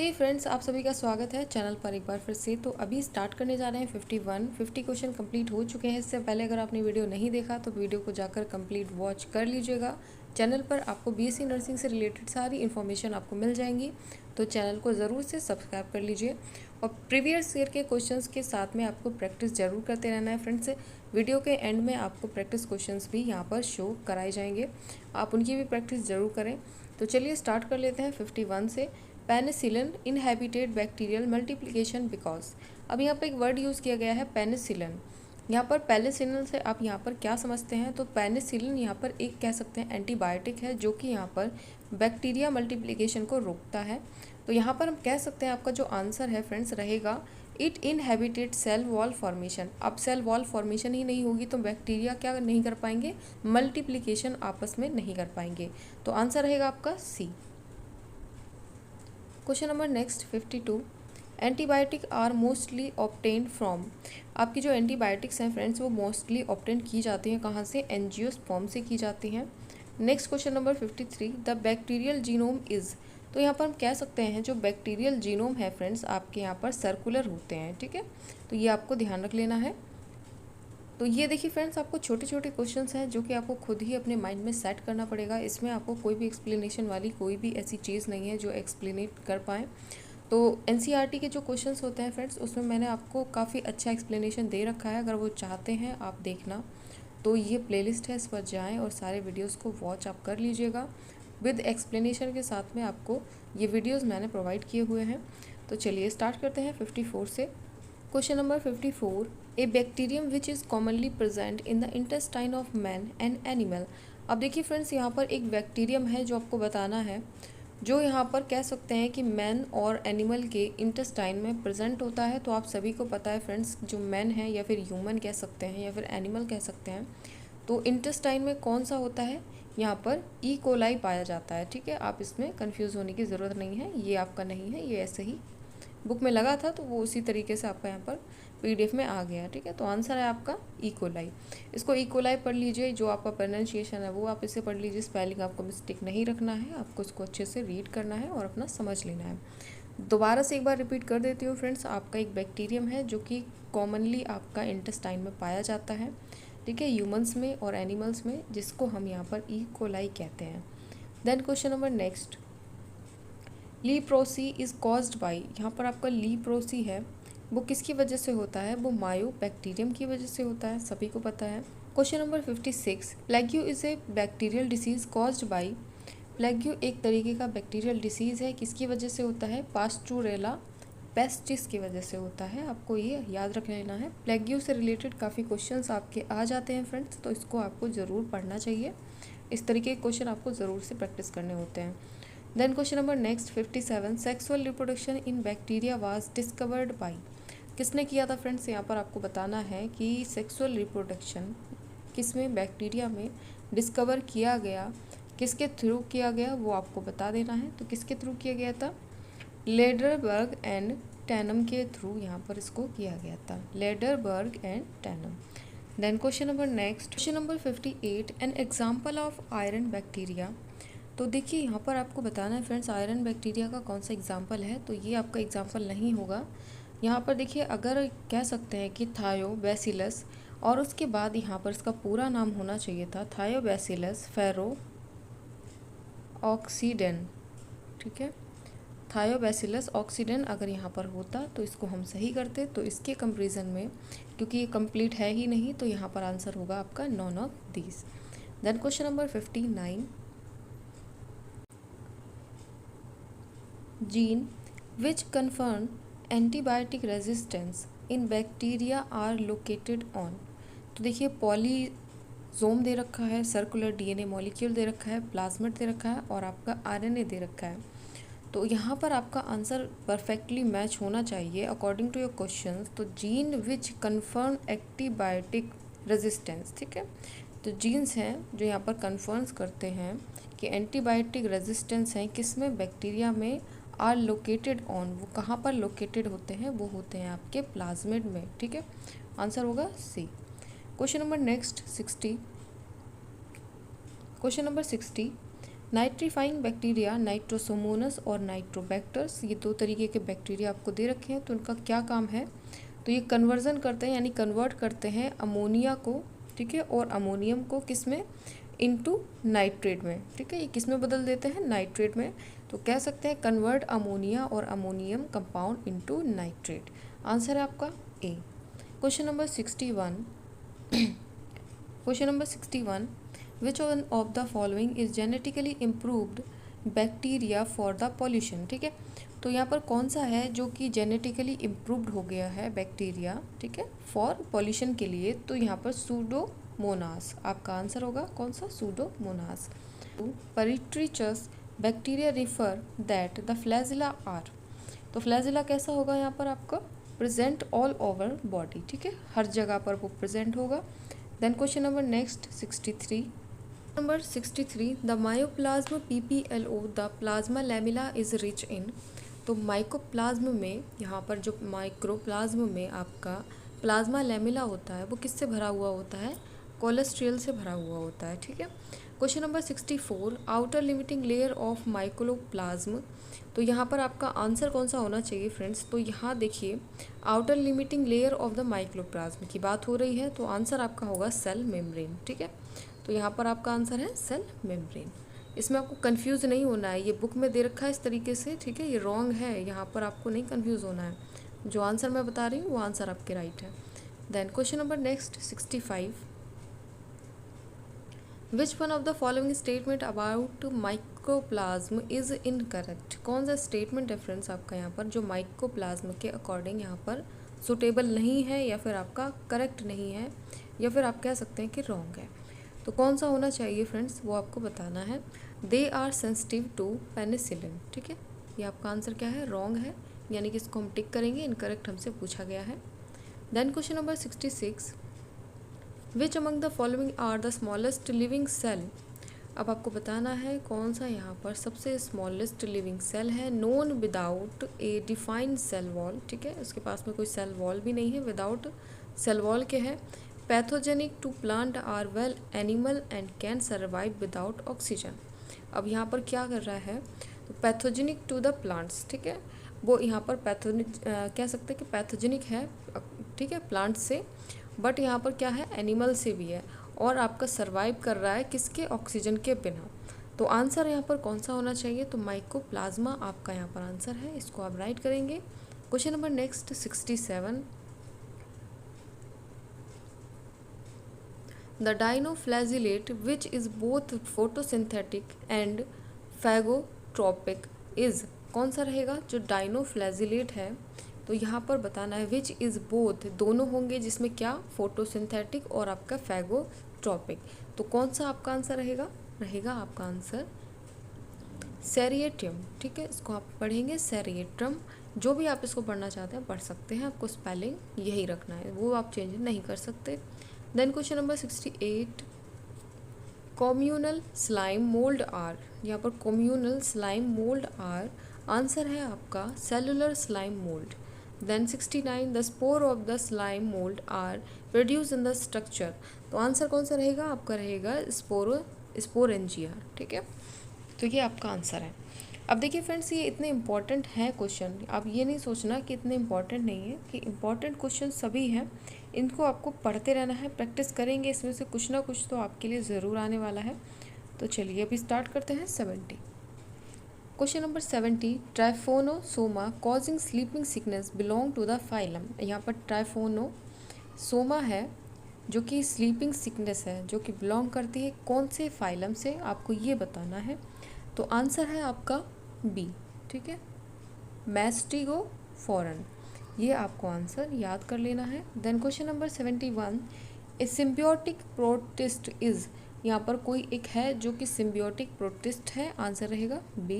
हे friends, आप सभी का स्वागत है चैनल पर एक बार फिर से। तो अभी स्टार्ट करने जा रहे हैं 50 क्वेश्चन कंप्लीट हो चुके हैं। इससे पहले अगर आपने वीडियो नहीं देखा तो वीडियो को जाकर कंप्लीट वॉच कर लीजिएगा। चैनल पर आपको बीएससी नर्सिंग से रिलेटेड सारी इन्फॉर्मेशन आपको मिल जाएंगी, तो चैनल को ज़रूर से सब्सक्राइब कर लीजिए। और प्रीवियस ईयर के क्वेश्चंस के साथ में आपको प्रैक्टिस जरूर करते रहना है फ्रेंड्स। वीडियो के एंड में आपको प्रैक्टिस क्वेश्चंस भी यहाँ पर शो कराए जाएंगे, आप उनकी भी प्रैक्टिस ज़रूर करें। तो चलिए स्टार्ट कर लेते हैं 51 से। Penicillin inhabited bacterial multiplication because. अब यहाँ पर एक वर्ड यूज़ किया गया है पेनिसिलिन। यहाँ पर पेनिसिलिन से आप यहाँ पर क्या समझते हैं? तो पेनिसिलिन यहाँ पर एक कह सकते हैं एंटीबायोटिक है जो कि यहाँ पर बैक्टीरिया मल्टीप्लिकेशन को रोकता है। तो यहाँ पर हम कह सकते हैं आपका जो आंसर है फ्रेंड्स रहेगा it inhibited cell wall formation. अब सेल वॉल फॉर्मेशन ही नहीं होगी तो बैक्टीरिया क्या नहीं कर पाएंगे? मल्टीप्लिकेशन आपस में नहीं कर पाएंगे। तो आंसर रहेगा आपका C. Question number next 52। Antibiotic are mostly obtained from. आपकी जो एंटीबायोटिक्स हैं फ्रेंड्स वो मोस्टली ऑब्टेन की जाती हैं कहाँ से? एंजियोस्पर्म से की जाती हैं। Next question number 53। The bacterial genome is. तो यहाँ पर हम कह सकते हैं जो बैक्टीरियल जीनोम है फ्रेंड्स आपके यहाँ पर सर्कुलर होते हैं, ठीक है। तो ये आपको ध्यान रख लेना है। तो ये देखिए फ्रेंड्स, आपको छोटे छोटे क्वेश्चंस हैं जो कि आपको खुद ही अपने माइंड में सेट करना पड़ेगा। इसमें आपको कोई भी एक्सप्लेनेशन वाली कोई भी ऐसी चीज़ नहीं है जो एक्सप्लेनेट कर पाएँ। तो एनसीईआरटी के जो क्वेश्चंस होते हैं फ्रेंड्स उसमें मैंने आपको काफ़ी अच्छा एक्सप्लेनेशन दे रखा है। अगर वो चाहते हैं आप देखना तो ये प्लेलिस्ट है, इस पर जाएँ और सारे वीडियोज़ को वॉच आप कर लीजिएगा। विद एक्सप्लेनेशन के साथ में आपको ये वीडियोज़ मैंने प्रोवाइड किए हुए हैं। तो चलिए स्टार्ट करते हैं 54 से। Question number 54। A bacterium which is commonly present in the intestine of man and animal. अब देखिए फ्रेंड्स, यहाँ पर एक बैक्टीरियम है जो आपको बताना है, जो यहाँ पर कह सकते हैं कि मैन और एनिमल के इंटेस्टाइन में प्रेजेंट होता है। तो आप सभी को पता है फ्रेंड्स, जो मैन है या फिर ह्यूमन कह सकते हैं या फिर एनिमल कह सकते हैं, तो इंटेस्टाइन में कौन सा होता है? यहाँ पर ई कोलाई पाया जाता है, ठीक है। आप इसमें कंफ्यूज होने की ज़रूरत नहीं है, ये आपका नहीं है, ये ऐसे ही बुक में लगा था तो वो उसी तरीके से आपका यहाँ पर पीडीएफ में आ गया, ठीक है। तो आंसर है आपका ई कोलाई। इसको ई कोलाई पढ़ लीजिए, जो आपका प्रोनाउंसिएशन है वो आप इसे पढ़ लीजिए। स्पेलिंग आपको मिस्टेक नहीं रखना है, आपको इसको अच्छे से रीड करना है और अपना समझ लेना है। दोबारा से एक बार रिपीट कर देती हूँ फ्रेंड्स, आपका एक बैक्टीरियम है जो कि कॉमनली आपका इंटेस्टाइन में पाया जाता है, ठीक है, ह्यूमंस में और एनिमल्स में, जिसको हम यहाँ पर ई कोलाई कहते हैं। Then question number next. Leprosy is caused by. यहाँ पर आपका लीप्रोसी है वो किसकी वजह से होता है? वो मायो बैक्टीरियम की वजह से होता है, सभी को पता है। Question number 56। Plague is a bacterial disease caused by. Plague एक तरीके का बैक्टीरियल डिसीज़ है, किसकी वजह से होता है? पास्टुरेला पेस्टिस की वजह से होता है। आपको ये याद रख लेना है। प्लेग्यू से रिलेटेड काफ़ी क्वेश्चंस आपके आ जाते हैं फ्रेंड्स, तो इसको आपको ज़रूर पढ़ना चाहिए। इस तरीके के क्वेश्चन आपको ज़रूर से प्रैक्टिस करने होते हैं। Then question number next 57। Sexual reproduction in bacteria was discovered by. किसने किया था फ्रेंड्स? यहाँ पर आपको बताना है कि सेक्सुअल रिप्रोडक्शन किसमें? बैक्टीरिया में डिस्कवर किया गया, किसके थ्रू किया गया वो आपको बता देना है। तो किसके थ्रू किया गया था? लेडरबर्ग एंड टैनम के थ्रू यहाँ पर इसको किया गया था, Lederberg and Tatum. Then question number next, question number 58। An example of iron bacteria. तो देखिए यहाँ पर आपको बताना है फ्रेंड्स आयरन बैक्टीरिया का कौन सा एग्जाम्पल है। तो ये आपका एग्जाम्पल नहीं होगा। यहाँ पर देखिए, अगर कह सकते हैं कि थायोबैसिलस और उसके बाद यहाँ पर इसका पूरा नाम होना चाहिए था थायोबैसिलस फेरो ऑक्सीडेन, ठीक है। थायोबैसिलस ऑक्सीडेन अगर यहाँ पर होता तो इसको हम सही करते। तो इसके कंपेरिजन में क्योंकि ये कंप्लीट है ही नहीं, तो यहाँ पर आंसर होगा आपका none of these. Then question number 59। Gene which confirm antibiotic resistance in bacteria are located on. तो देखिए पॉलीजोम दे रखा है, सर्कुलर डीएनए मॉलिक्यूल दे रखा है, प्लाज्मिड दे रखा है और आपका आरएनए दे रखा है। तो यहाँ पर आपका आंसर परफेक्टली मैच होना चाहिए अकॉर्डिंग टू योर क्वेश्चन। तो gene which confirm antibiotic resistance, ठीक है। तो जीन्स हैं जो यहाँ पर कन्फर्म्स करते हैं कि एंटीबायोटिक रेजिस्टेंस हैं किसमें? बैक्टीरिया में। आर लोकेटेड ऑन, वो कहाँ पर लोकेटेड होते हैं? वो होते हैं आपके प्लाज्मिड में, ठीक है। आंसर होगा C. Question number next 60। Question number 60। Nitrifying bacteria nitrosomonas और नाइट्रोबैक्टर्स, ये दो तरीके के बैक्टीरिया आपको दे रखे हैं। तो उनका क्या काम है, तो ये कन्वर्जन करते हैं यानी कन्वर्ट करते हैं अमोनिया को, ठीक है, और अमोनियम को किस में, इनटू नाइट्रेट में, ठीक है। ये किस में बदल देते हैं, नाइट्रेट में। तो कह सकते हैं कन्वर्ट अमोनिया और ammonium compound into nitrate. Answer है आपका A. Question number 61 question number 61 which one of the following is genetically improved bacteria for the pollution, ठीक है। तो यहाँ पर कौन सा है जो कि जेनेटिकली इम्प्रूव्ड हो गया है बैक्टीरिया, ठीक है, फॉर पॉल्यूशन के लिए। तो यहाँ पर सूडोमोनास आपका आंसर होगा, कौन सा, pseudomonas. Peritrichous bacteria refer that the flagella are, तो फ्लैजिला कैसा होगा यहाँ पर आपका, प्रेजेंट ऑल ओवर बॉडी, ठीक है, हर जगह पर वो प्रेजेंट होगा। Then question number next 63 number 63 the mycoplasm PPLO the plasma lamella is rich in, तो माइकोप्लाज्म में यहाँ पर जो माइक्रोप्लाज्म में आपका प्लाज्मा लैमिला होता है वो किससे भरा हुआ होता है, कोलेस्ट्रियल से भरा हुआ होता है, ठीक है। Question number 64 outer limiting layer of माइक्रोप्लाज्म, तो यहाँ पर आपका आंसर कौन सा होना चाहिए फ्रेंड्स, तो यहाँ देखिए outer limiting layer of the माइक्रोप्लाज्म की बात हो रही है, तो आंसर आपका होगा सेल मेम्ब्रेन, ठीक है। तो यहाँ पर आपका आंसर है सेल मेम्ब्रेन। इसमें आपको कंफ्यूज नहीं होना है, ये बुक में दे रखा है इस तरीके से, ठीक है, ये रॉन्ग है, यहाँ पर आपको नहीं कंफ्यूज होना है। जो आंसर मैं बता रही हूँ वो आंसर आपके राइट है। Then question number next 65 which one of the following statement about mycoplasm is incorrect, कौन सा स्टेटमेंट डिफरेंस आपका यहाँ पर जो माइक्रोप्लाज्म के अकॉर्डिंग यहाँ पर सुटेबल नहीं है या फिर आपका करेक्ट नहीं है या फिर आप कह सकते हैं कि रॉन्ग है। तो कौन सा होना चाहिए फ्रेंड्स, वो आपको बताना है। They are sensitive to penicillin, ठीक है, ये आपका आंसर क्या है, रॉन्ग है, यानी कि इसको हम टिक करेंगे, इनकरेक्ट हमसे पूछा गया है। Then question number 66 which among the following are the smallest living cell, अब आपको बताना है कौन सा यहाँ पर सबसे स्मॉलेस्ट लिविंग सेल है, known without a defined cell wall, ठीक है, उसके पास में कोई सेल वॉल भी नहीं है, विदाउट सेल वॉल के है। Pathogenic to plant are well animal and can survive without oxygen, अब यहाँ पर क्या कर रहा है, तो पैथोजेनिक टू द प्लांट्स, ठीक है, वो यहाँ पर कह सकते हैं कि पैथोजेनिक है, ठीक है, प्लांट से, बट यहाँ पर क्या है, एनिमल से भी है, और आपका सर्वाइव कर रहा है किसके, ऑक्सीजन के बिना। तो आंसर यहाँ पर कौन सा होना चाहिए, तो माइकोप्लाज्मा आपका यहाँ पर आंसर है, इसको आप राइट करेंगे। Question number next 67 the dinoflagellate which is both photosynthetic and phagotrophic is, कौन सा रहेगा, जो डाइनोफ्लैजिलेट है, तो यहाँ पर बताना है विच इज़ बोथ, दोनों होंगे जिसमें क्या, फोटोसिंथेटिक और आपका फैगोट्रोपिक, तो कौन सा आपका आंसर रहेगा, रहेगा आपका आंसर सेरिएट्रियम, ठीक है, इसको आप पढ़ेंगे सेरिएट्रम, जो भी आप इसको पढ़ना चाहते हैं पढ़ सकते हैं, आपको स्पेलिंग यही रखना है, वो आप चेंज नहीं कर सकते। Then question number 68 communal slime mould are, यहाँ पर communal slime mould are answer है आपका cellular slime mould. Then 69 the spore of the slime mould are produce in the structure, तो आंसर कौन सा रहेगा, आपका रहेगा स्पोरेंजिया, ठीक है, तो ये आपका आंसर है। अब देखिए फ्रेंड्स, ये इतने इंपॉर्टेंट है क्वेश्चन, आप ये नहीं सोचना कि इतने इंपॉर्टेंट नहीं है, कि इंपॉर्टेंट क्वेश्चन सभी हैं, इनको आपको पढ़ते रहना है, प्रैक्टिस करेंगे, इसमें से कुछ ना कुछ तो आपके लिए ज़रूर आने वाला है। तो चलिए अभी स्टार्ट करते हैं 70 question number 70 trypanosoma causing sleeping sickness belong to the phylum, यहाँ पर ट्राइफोनोसोमा है जो कि स्लीपिंग सिकनेस है, जो कि बिलोंग करती है कौन से फाइलम से, आपको ये बताना है। तो आंसर है आपका बी, ठीक है, मैस्टिगोफोरन, ये आपको आंसर याद कर लेना है। Then question number 71 a symbiotic protist is, यहाँ पर कोई एक है जो कि सिम्बियोटिक प्रोटिस्ट है, आंसर रहेगा B.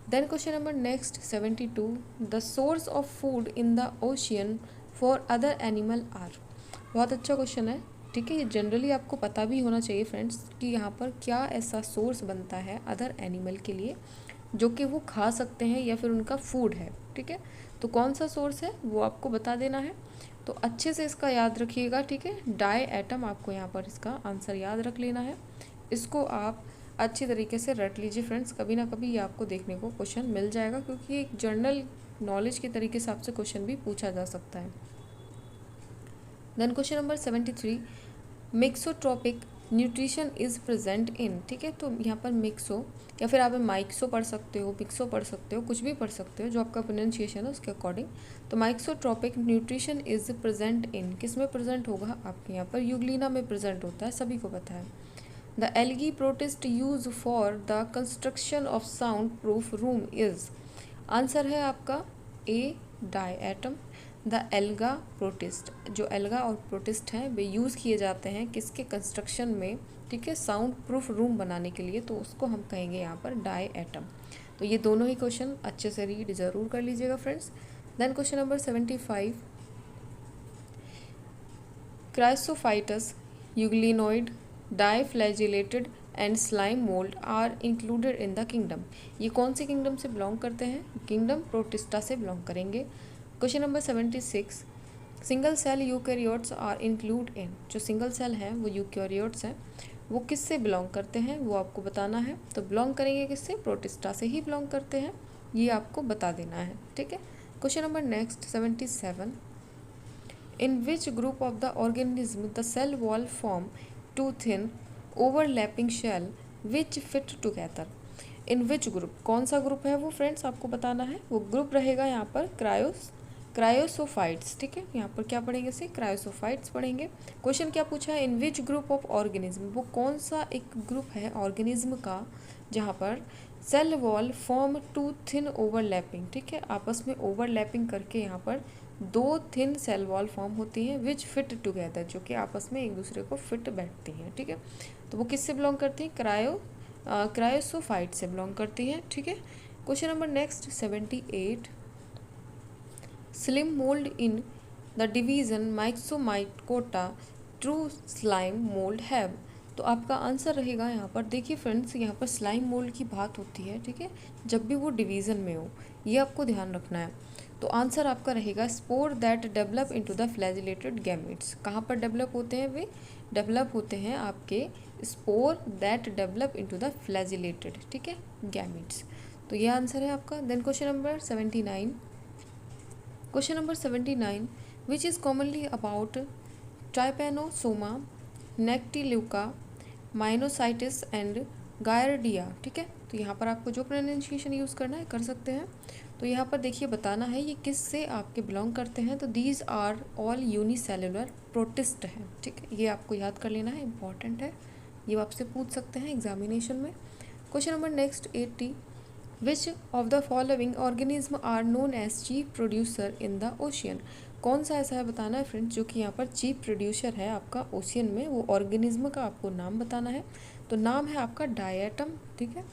Then question number next 72 the source of food in the ocean for other animal are, बहुत अच्छा क्वेश्चन है, ठीक है, ये जनरली आपको पता भी होना चाहिए फ्रेंड्स कि यहाँ पर क्या ऐसा सोर्स बनता है अदर एनिमल के लिए जो कि वो खा सकते हैं या फिर उनका फूड है, ठीक है, तो कौन सा सोर्स है वो आपको बता देना है। तो अच्छे से इसका याद रखिएगा, ठीक है, डाई एटम आपको यहाँ पर इसका आंसर याद रख लेना है, इसको आप अच्छी तरीके से रट लीजिए फ्रेंड्स, कभी ना कभी ये आपको देखने को क्वेश्चन मिल जाएगा, क्योंकि ये एक जनरल नॉलेज के तरीके से आपसे क्वेश्चन भी पूछा जा सकता है। Then question number 73, mixotrophic nutrition is present in, ठीक है। तो यहाँ पर मिक्सो या फिर आप माइक्सो पढ़ सकते हो, मिक्सो पढ़ सकते हो, कुछ भी पढ़ सकते हो जो आपका प्रोनाउंसिएशन है उसके अकॉर्डिंग। तो माइक्सोट्रॉपिक न्यूट्रिशन इज़ प्रेजेंट इन किस में प्रेजेंट होगा, आपके यहाँ पर यूग्लिना में प्रेजेंट होता है, सभी को पता है। The algae protist use for the construction of sound proof room is, answer है आपका ए डायएटम। द एल्गा प्रोटिस्ट, जो एल्गा और प्रोटिस्ट हैं वे यूज़ किए जाते हैं किसके कंस्ट्रक्शन में, ठीक है, साउंड प्रूफ रूम बनाने के लिए, तो उसको हम कहेंगे यहाँ पर डायएटम। तो ये दोनों ही क्वेश्चन अच्छे से रीड ज़रूर कर लीजिएगा friends. Then question number 75, chrysophytes, euglenoid, diflagellated and slime mould are included in the kingdom, ये कौन से किंगडम से बिलोंग करते हैं, किंगडम प्रोटिस्टा से बिलोंग करेंगे। Question number 76, single cell eukaryotes are include in, जो सिंगल सेल हैं वो यूकैरियोट्स हैं, वो किससे बिलोंग करते हैं वो आपको बताना है। तो बिलोंग करेंगे किससे, प्रोटिस्टा से ही बिलोंग करते हैं, ये आपको बता देना है, ठीक है। Question number next 77, in which group of the organism the cell wall form two thin overlapping shell which fit together, in which group, कौन सा ग्रुप है वो फ्रेंड्स आपको बताना है। वो ग्रुप रहेगा यहाँ पर क्रायोसोफाइट्स, ठीक है। यहाँ पर क्या पढ़ेंगे इसे, क्रायोसोफाइट्स पढ़ेंगे। क्वेश्चन क्या पूछा है, इन विच ग्रुप ऑफ ऑर्गेनिज्म, वो कौन सा एक ग्रुप है ऑर्गेनिज्म का जहाँ पर cell wall form two thin overlapping, ठीक है, आपस में ओवरलैपिंग करके यहाँ पर दो थिन सेल वॉल फॉर्म होती हैं विच फिट टुगेदर, जो कि आपस में एक दूसरे को फिट बैठती हैं, ठीक है। तो वो किससे बिलोंग करती हैं, क्रायोसोफाइट से बिलोंग करती हैं, ठीक है। Question number next 78, slime mould in the division myxomycota true slime mould have, तो आपका आंसर रहेगा यहाँ पर, देखिए फ्रेंड्स यहाँ पर स्लाइम मोल्ड की बात होती है, ठीक है, जब भी वो डिवीज़न में हो, ये आपको ध्यान रखना है। तो आंसर आपका रहेगा spore that develop into the flagellated gametes, कहाँ पर डेवलप होते हैं, वे डेवलप होते हैं आपके spore that develop into the flagellated, ठीक है, गैमेट्स। तो ये आंसर है आपका। Then question number 79, question number 79, which is commonly about trypanosoma, noctiluca, monocystis and giardia, ठीक है। तो यहाँ पर आपको जो प्रोनाउंसिएशन यूज़ करना है कर सकते हैं। तो यहाँ पर देखिए बताना है ये किस से आपके बिलोंग करते हैं, तो these are all unicellular protist हैं, ठीक है, ये आपको याद कर लेना है, इंपॉर्टेंट है, ये आपसे पूछ सकते हैं एग्जामिनेशन में। Question number next 80, which of the following organism are known as chief producer in the ocean, कौन सा ऐसा है बताना है फ्रेंड्स जो कि यहाँ पर चीफ प्रोड्यूसर है आपका ओशियन में, वो ऑर्गेनिज्म का आपको नाम बताना है। तो नाम है आपका डायएटम, ठीक है।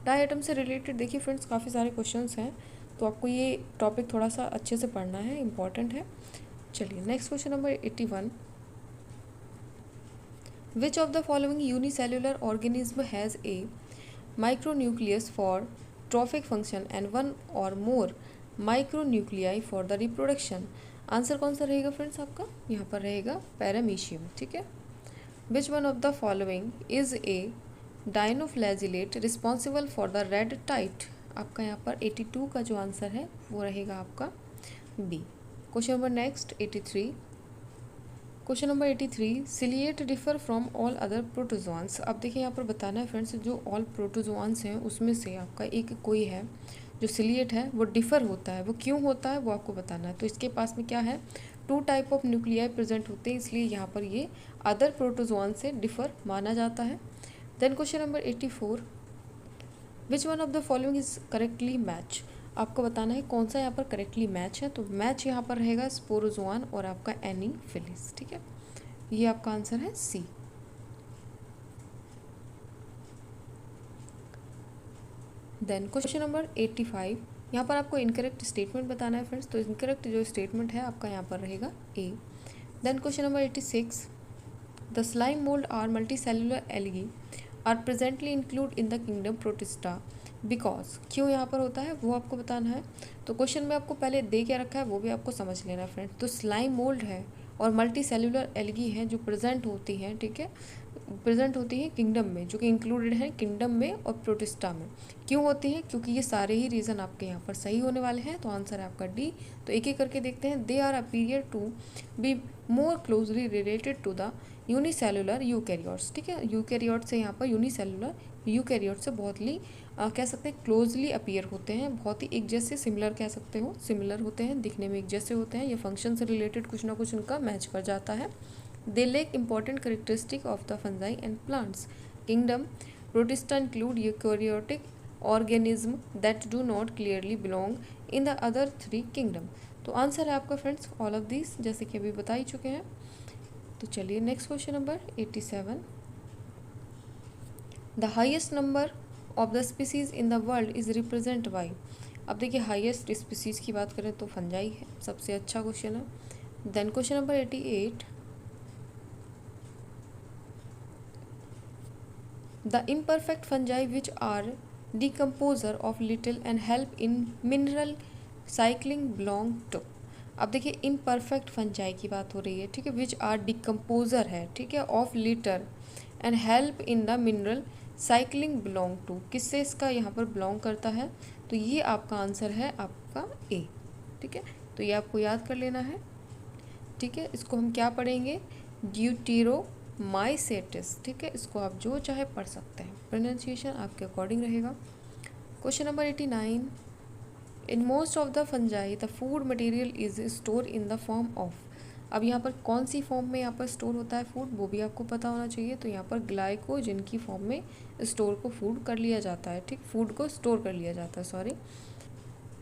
डायएटम से रिलेटेड देखिए फ्रेंड्स काफ़ी सारे क्वेश्चंस हैं, तो आपको ये टॉपिक थोड़ा सा अच्छे से पढ़ना है, इंपॉर्टेंट है। चलिए next question number 81, which of the following unicellular organism has a micronucleus for trophic function and one or more micronuclei for the reproduction, answer कौन सा रहेगा फ्रेंड्स आपका, यहाँ पर रहेगा पैरामीशियम, ठीक है। Which one of the following is a dinoflagellate responsible for the red tide, आपका यहाँ पर 82 का जो आंसर है वो रहेगा आपका B. Question number next 83, question number 83, ciliate differ from all other protozoans, अब देखिए यहाँ पर बताना है फ्रेंड्स जो ऑल प्रोटोजोआंस हैं उसमें से आपका एक कोई है जो सिलिएट है वो डिफ़र होता है, वो क्यों होता है वो आपको बताना है। तो इसके पास में क्या है, 2 टाइप ऑफ न्यूक्लियाई प्रेजेंट होते हैं, इसलिए यहाँ पर ये अदर प्रोटोजोआन से डिफ़र माना जाता है। Then question number 84, which one of the following is correctly match, आपको बताना है कौन सा यहाँ पर करेक्टली मैच है। तो मैच यहाँ पर रहेगा स्पोरोजोआन और आपका एनीफिलिस, ठीक है, ये आपका आंसर है सी। देन क्वेश्चन नंबर 85, यहाँ पर आपको इनकरेक्ट स्टेटमेंट बताना है फ्रेंड्स, तो इनकरेक्ट जो स्टेटमेंट है आपका यहाँ पर रहेगा A. Then question number 86, the slime mould are multi cellular algae are presently include in the kingdom protista because, क्यों यहाँ पर होता है वो आपको बताना है। तो क्वेश्चन में आपको पहले दे क्या रखा है वो भी आपको समझ लेना है फ्रेंड्स। तो स्लाइम मोल्ड है और मल्टी सेलुलर एल्गी हैं जो प्रेजेंट होती हैं, ठीक है, प्रेजेंट होती हैं किंगडम में, जो कि इंक्लूडेड है किंगडम में और प्रोटिस्टा में। क्यों होती है? क्योंकि ये सारे ही रीज़न आपके यहाँ पर सही होने वाले हैं, तो आंसर है आपका डी। तो एक एक करके देखते हैं। They are appear to be more closely related to the unicellular eukaryotes. ठीक है, यूकैरियोट से यहाँ पर यूनिसेलुलर यूकैरियोट से बहुत ही कह सकते हैं क्लोजली अपीयर होते हैं, बहुत ही एक जैसे, सिमिलर कह सकते हो, सिमिलर होते हैं, दिखने में एक जैसे होते हैं, ये फंक्शन से रिलेटेड कुछ ना कुछ उनका मैच कर जाता है। They lack important characteristic of the fungi and plants kingdom. Protista include eukaryotic organism that do not clearly belong in the other three kingdom. तो आंसर है आपका फ्रेंड्स ऑल ऑफ दिस, जैसे कि अभी बता ही चुके हैं। तो चलिए next question number 87। The highest number of the species in the world is represent by. अब देखिए हाइएस्ट स्पीसीज की बात करें तो फंजाई है, सबसे अच्छा क्वेश्चन है। Then question number 88। The imperfect fungi which are decomposer of little and help in mineral cycling belong to। अब देखिए imperfect fungi की बात हो रही है, ठीक है, which are decomposer है, ठीक है, of litter and help in the mineral cycling belong to, किससे इसका यहाँ पर belong करता है? तो ये आपका आंसर है आपका ए। ठीक है, तो ये आपको याद कर लेना है। ठीक है, इसको हम क्या पढ़ेंगे? ड्यूटेरोमाइसेटिस। ठीक है, इसको आप जो चाहे पढ़ सकते हैं, प्रोनाउंसिएशन आपके अकॉर्डिंग रहेगा। Question number 89। In most of the fungi the food material is store in the form of. अब यहाँ पर कौन सी फॉर्म में यहाँ पर स्टोर होता है फूड, वो भी आपको पता होना चाहिए। तो यहाँ पर ग्लाइकोजन की फॉर्म में स्टोर को फूड कर लिया जाता है, ठीक, फूड को स्टोर कर लिया जाता है, sorry.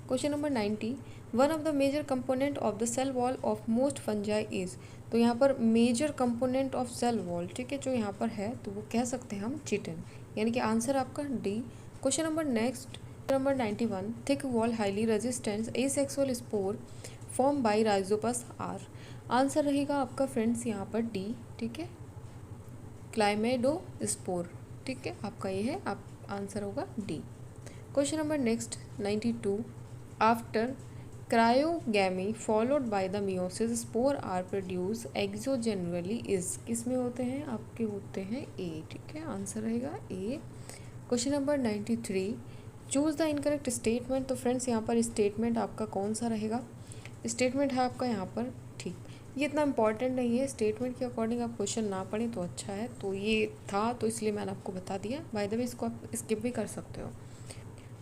Question number 90। One of the major component of the cell wall of most fungi is. तो यहाँ पर major component of cell wall, ठीक है, जो यहाँ पर है तो वो कह सकते हैं हम चिटिन, यानी कि आंसर आपका D. Question number next number 91। Thick wall highly resistance asexual spore form by Rhizopus are. Answer रहेगा आपका फ्रेंड्स यहाँ पर डी, ठीक है, क्लाइमेडोस्पोर। ठीक है, आपका ये है, आप आंसर होगा D. Question number next 92। After karyogamy followed by the meiosis spore are produce exogenously is. किस में होते हैं? आपके होते हैं ए। ठीक है, आंसर रहेगा A. Question number 93। Choose the incorrect statement. तो फ्रेंड्स यहाँ पर स्टेटमेंट आपका कौन सा रहेगा? स्टेटमेंट है आपका यहाँ पर, ठीक, ये इतना इंपॉर्टेंट नहीं है, स्टेटमेंट के अकॉर्डिंग आप क्वेश्चन ना पढ़ें तो अच्छा है। तो ये था तो इसलिए मैंने आपको बता दिया, बाय द वे इसको आप स्किप भी कर सकते हो।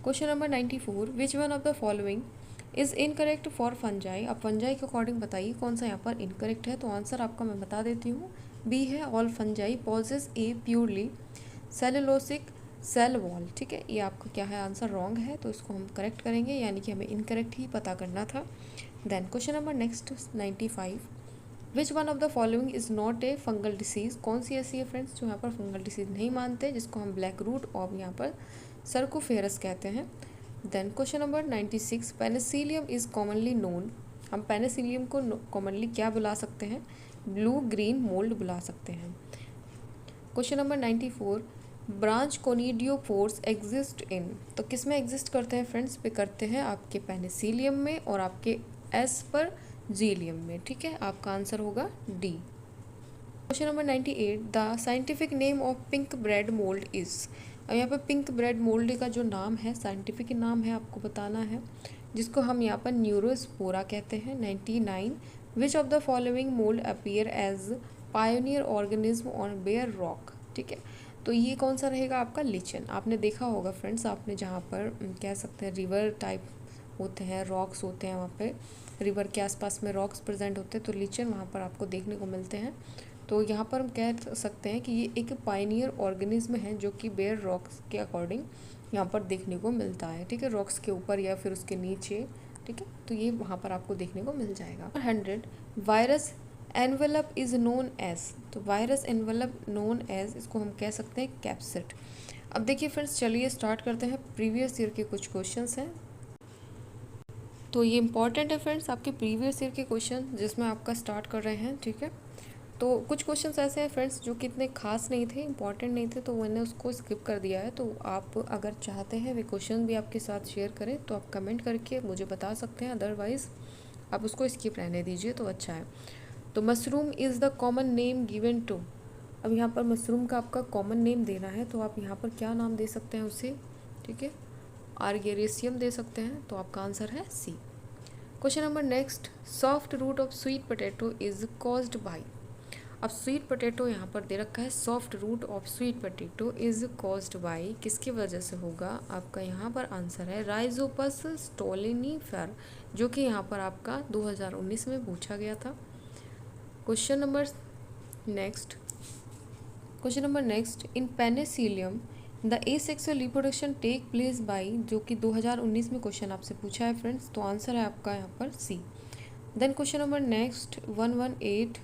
Question number 94। Which one of the following is incorrect for fungi. अब फंजाई के अकॉर्डिंग बताइए कौन सा यहाँ पर इनकरेक्ट है। तो आंसर आपका मैं बता देती हूँ, बी है, all fungi possess a purely cellulosic cell wall. ठीक है, ये आपका क्या है? आंसर रॉन्ग है, तो इसको हम करेक्ट करेंगे, यानी कि हमें इनकरेक्ट ही पता करना था। Then question number next 95। Which one of the following is not a fungal disease. कौन सी ऐसी है फ्रेंड्स जो यहाँ पर फंगल डिसीज़ नहीं मानते, जिसको हम ब्लैक रूट और यहाँ पर सर्कोफेरस कहते हैं। Then question number 96। Penicillium is commonly known. हम पेनिसिलियम को कॉमनली क्या बुला सकते हैं? ब्लू ग्रीन मोल्ड बुला सकते हैं। Question number 94। Branch conidiophores exist in. तो किस में एग्जिस्ट करते हैं फ्रेंड्स? पे करते हैं आपके पेनिसिलियम में और आपके एस्परजिलियम में। ठीक है, आपका आंसर होगा D. Question number 98। The scientific name of pink bread mould is. अब यहाँ पर पिंक ब्रेड मोल्ड का जो नाम है, साइंटिफिक नाम है, आपको बताना है, जिसको हम यहाँ पर न्यूरोस्पोरा कहते हैं। 99। Which of the following mould appear as pioneer organism on bare rock. ठीक है, तो ये कौन सा रहेगा आपका? लिचन। आपने देखा होगा फ्रेंड्स, आपने जहाँ पर कह सकते हैं रिवर टाइप होते हैं, रॉक्स होते हैं, वहाँ पे रिवर के आसपास में रॉक्स प्रेजेंट होते हैं, तो लिचन वहाँ पर आपको देखने को मिलते हैं। तो यहाँ पर हम कह सकते हैं कि ये एक पायनियर ऑर्गेनिज्म है जो कि बेयर रॉक्स के अकॉर्डिंग यहाँ पर देखने को मिलता है। ठीक है, रॉक्स के ऊपर या फिर उसके नीचे। ठीक है, तो ये वहाँ पर आपको देखने को मिल जाएगा। 100। Virus envelope is known as. तो वायरस एनवेलप नोन एज, इसको हम कह सकते हैं कैप्सिड। अब देखिए फ्रेंड्स, चलिए स्टार्ट करते हैं। प्रीवियस ईयर के कुछ क्वेश्चंस हैं, तो ये इंपॉर्टेंट है फ्रेंड्स, आपके प्रीवियस ईयर के क्वेश्चन जिसमें आपका स्टार्ट कर रहे हैं। ठीक है, तो कुछ क्वेश्चंस ऐसे हैं फ्रेंड्स जो कि इतने खास नहीं थे, इंपॉर्टेंट नहीं थे, तो मैंने उसको स्किप कर दिया है। तो आप अगर चाहते हैं वे क्वेश्चन भी आपके साथ शेयर करें तो आप कमेंट करके मुझे बता सकते हैं, अदरवाइज़ आप उसको स्किप रहने दीजिए तो अच्छा है। तो mushroom is the common name given to. अब यहाँ पर मशरूम का आपका कॉमन नेम देना है, तो आप यहाँ पर क्या नाम दे सकते हैं उसे, ठीक है, आर्गेरेसियम दे सकते हैं। तो आपका आंसर है C. Question number next, soft root of sweet potato is caused by. अब स्वीट पोटैटो यहाँ पर दे रखा है, soft root of sweet potato is caused by, किसकी वजह से होगा, आपका यहाँ पर आंसर है राइजोपस स्टोलेनिफर, जो कि यहाँ पर आपका 2019 में पूछा गया था। Question number next, in penicillium the asexual reproduction take place by, जो कि 2019 में क्वेश्चन आपसे पूछा है फ्रेंड्स, तो आंसर है आपका यहाँ पर C. Then question number next 118,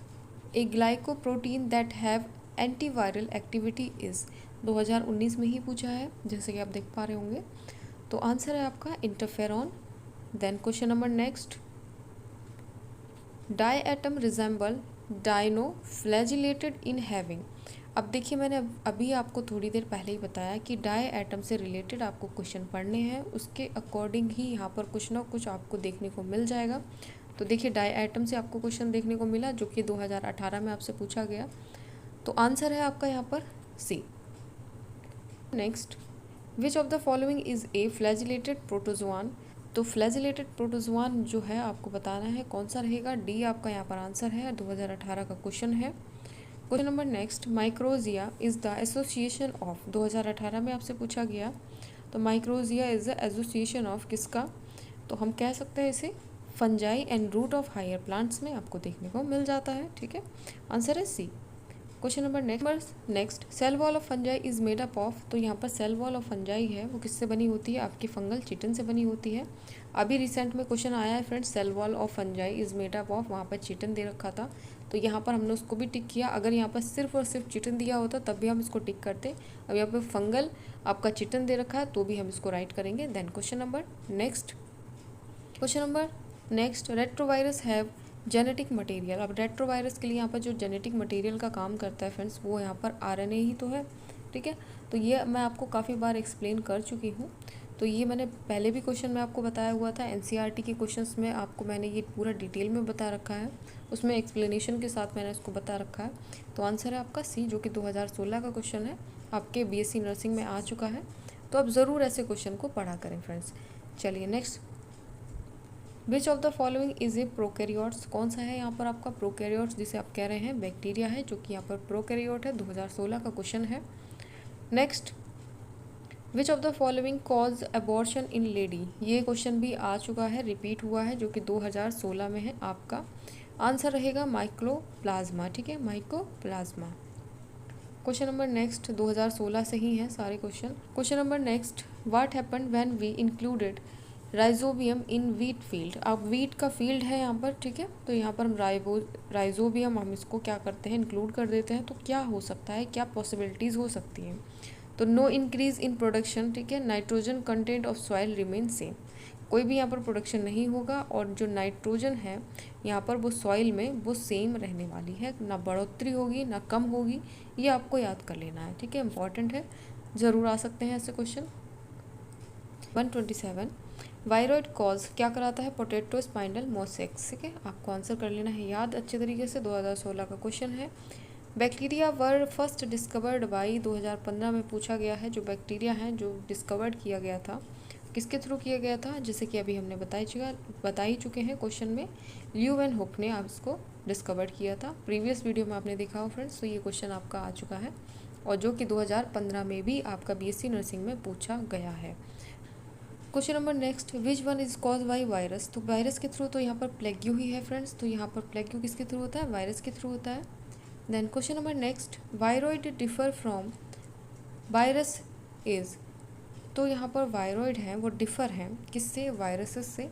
a glycoprotein that have antiviral activity is, 2019 में ही पूछा है जैसे कि आप देख पा रहे होंगे, तो आंसर है आपका interferon. Then question number next, diatom resemble dinoflagellated in having. अब देखिए मैंने अभी आपको थोड़ी देर पहले ही बताया कि डाई एटम से रिलेटेड आपको क्वेश्चन पढ़ने हैं, उसके अकॉर्डिंग ही यहाँ पर कुछ ना कुछ आपको देखने को मिल जाएगा। तो देखिए डाई एटम से आपको क्वेश्चन देखने को मिला जो कि 2018 में आपसे पूछा गया, तो आंसर है आपका यहाँ पर C. Next, which of the following is a flagellated protozoan. तो फ्लैजिलेटेड प्रोटोजोआन जो है आपको बताना है कौन सा रहेगा, डी आपका यहाँ पर आंसर है, 2018 का क्वेश्चन है। Question number next, mycorrhiza is the association of, 2018 में आपसे पूछा गया, तो mycorrhiza is the association of किसका, तो हम कह सकते हैं इसे fungi and root of higher plants में आपको देखने को मिल जाता है, ठीक है, आंसर है C. Question number next, cell wall of fungi is made up of, तो यहाँ पर सेल वॉल ऑफ फंजाई है वो किससे बनी होती है, आपकी फंगल चिटन से बनी होती है। अभी रिसेंट में क्वेश्चन आया है friends, cell wall of fungi is made up of, वहाँ पर चिटन दे रखा था, तो यहाँ पर हमने उसको भी टिक किया। अगर यहाँ पर सिर्फ और सिर्फ चिटन दिया होता तब भी हम इसको टिक करते। अब यहाँ पर फंगल आपका चिटन दे रखा है तो भी हम इसको राइट करेंगे। Then question number next, retrovirus have genetic material. अब रेट्रोवायरस के लिए यहाँ पर जो जेनेटिक मटेरियल का काम करता है फ्रेंड्स, वो यहाँ पर आरएनए ही तो है, ठीक है। तो ये मैं आपको काफ़ी बार एक्सप्लेन कर चुकी हूँ, तो ये मैंने पहले भी क्वेश्चन में आपको बताया हुआ था, एनसीईआरटी के क्वेश्चंस में आपको मैंने ये पूरा डिटेल में बता रखा है, उसमें एक्सप्लेनेशन के साथ मैंने इसको बता रखा है। तो आंसर है आपका सी, जो कि 2016 का क्वेश्चन है, आपके बीएससी नर्सिंग में आ चुका है। तो आप ज़रूर ऐसे क्वेश्चन को पढ़ा करें फ्रेंड्स। चलिए next, which of the following is A prokaryotes, कौन सा है यहाँ पर आपका प्रोकैरियोट्स, जिसे आप कह रहे हैं बैक्टीरिया है, जो कि यहाँ पर प्रोकैरियोट है, 2016 का क्वेश्चन है। Next, which of the following cause abortion in lady, ये क्वेश्चन भी आ चुका है, रिपीट हुआ है, जो कि 2016 में है। आपका आंसर रहेगा माइकोप्लाज्मा, ठीक है, माइकोप्लाज्मा। क्वेश्चन नंबर नेक्स्ट 2016 से ही है सारे question. Question number next, what happened when we included rhizobium in wheat field. अब वीट का फील्ड है यहाँ पर, ठीक है, तो यहाँ पर हम राइजोबियम हम इसको क्या करते हैं, इंक्लूड कर देते हैं, तो क्या हो सकता है, क्या पॉसिबिलिटीज़ हो सकती हैं। तो नो इंक्रीज इन प्रोडक्शन, ठीक है, nitrogen content of soil remain same, कोई भी यहाँ पर प्रोडक्शन नहीं होगा, और जो नाइट्रोजन है यहाँ पर वो सॉइल में वो सेम रहने वाली है, ना बढ़ोतरी होगी ना कम होगी, ये आपको याद कर लेना है, ठीक है, इंपॉर्टेंट है, ज़रूर आ सकते हैं ऐसे क्वेश्चन। 127, वायरॉइड कॉज क्या कराता है, पोटैटो स्पाइनल मोसेक्स, ठीक है, आपको आंसर कर लेना है याद अच्छे तरीके से, 2016 का क्वेश्चन है। Bacteria were first discovered by, 2015 में पूछा गया है, जो बैक्टीरिया हैं जो डिस्कवर्ड किया गया था किसके थ्रू किया गया था, जैसे कि अभी हमने बता ही चुके हैं क्वेश्चन में, ल्यूवेनहुक ने आप इसको डिस्कवर्ड किया था, प्रीवियस वीडियो में आपने देखा हो फ्रेंड्स, तो ये क्वेश्चन आपका आ चुका है, और जो कि 2015 में भी आपका बीएससी नर्सिंग में पूछा गया है। Question number next, which one is cause by virus, तो वायरस के थ्रू तो यहाँ पर प्लेग्यू ही है फ्रेंड्स, तो यहाँ पर प्लेग्यू किसके थ्रू होता है, वायरस के थ्रू होता है। Then question number next, viroid differ from virus is, तो यहाँ पर वायरॉइड हैं वो डिफ़र हैं किससे, वायरसेस से,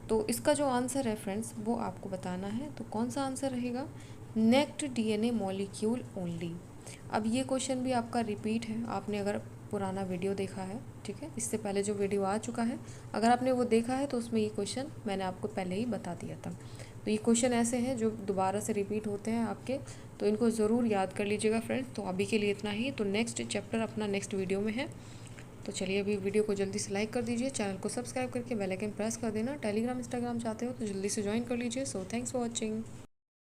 तो इसका जो आंसर है फ्रेंड्स वो आपको बताना है, तो कौन सा आंसर रहेगा, नेक्ट डीएनए मॉलिक्यूल ओनली। अब ये क्वेश्चन भी आपका रिपीट है, आपने अगर पुराना वीडियो देखा है, ठीक है, इससे पहले जो वीडियो आ चुका है, अगर आपने वो देखा है तो उसमें ये क्वेश्चन मैंने आपको पहले ही बता दिया था। तो ये क्वेश्चन ऐसे हैं जो दोबारा से रिपीट होते हैं आपके, तो इनको ज़रूर याद कर लीजिएगा फ्रेंड्स। तो अभी के लिए इतना ही, तो नेक्स्ट चैप्टर अपना नेक्स्ट वीडियो में है। तो चलिए अभी वीडियो को जल्दी से लाइक कर दीजिए, चैनल को सब्सक्राइब करके बेल आइकन प्रेस कर देना, टेलीग्राम इंस्टाग्राम चाहते हो तो जल्दी से ज्वाइन कर लीजिए। So thanks for watching.